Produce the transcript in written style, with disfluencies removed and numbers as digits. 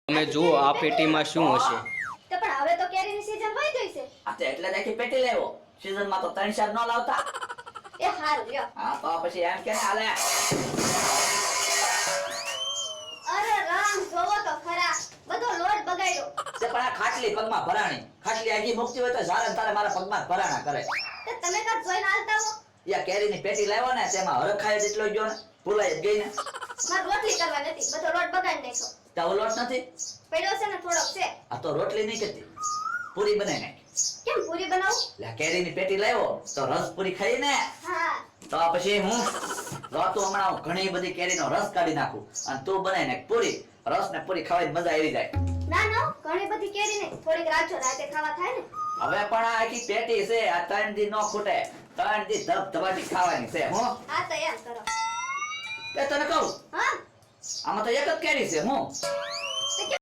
તમે જુઓ આ પેટીમાં શું હશે. તો પણ હવે તો કેરીની સીઝન વહી ગઈ છે. આ તો એટલે જ આખી પેટી લેવો. સીઝનમાં તો 3-4 ન લાવતા. એ હારું લ્યો. હા તો પછી એમ કે હાલે. અરે રામ જોવો તો ખરા, બધો લોટ બગાડ્યો. તે પણ આ ખાટલી પગમાં ભરાણી. ખાટલી આગી મુકતી હોય તો ઝારે તારે મારા પગમાં ભરાણા કરે. તો તમે કાં જોઈને આલતા હો. યા કેરીની પેટી લાવ્યો ને તેમાં હરખાય જેટલો ગયો ને ભૂલાઈ જ ગઈ ને. માર રોટલી કરવા નથી, બધો લોટ બગાડી નાખ્યો. તાવ લોટ નથી? પડ્યો છે ને થોડોક છે. આ તો રોટલી નહીં કરતી. પૂરી બનાવી નાખી. કેમ પૂરી બનાવું? લે કેરીની પેટી લાવ્યો તો રસ પૂરી ખાઈ ને. હા. તો પછી હું રાતો હમણાં ઘણી બધી કેરીનો રસ કાઢી નાખું અને તું બનાવી નાખ પૂરી. રસ ને પૂરી ખાવાની મજા આવી જાય. ના ના, ઘણી બધી કેરી નહીં, થોડીક રાખજો, રાતે ખાવા થાય ને. હવે પણ આ આખી પેટી છે, આ 3 દી નો ખૂટે. 3 દી ધબધબાટી ખાવાની છે. હું હા તો એમ કરો. એ તને કહું હા. આમાં તો એક જ કેરી છે. હું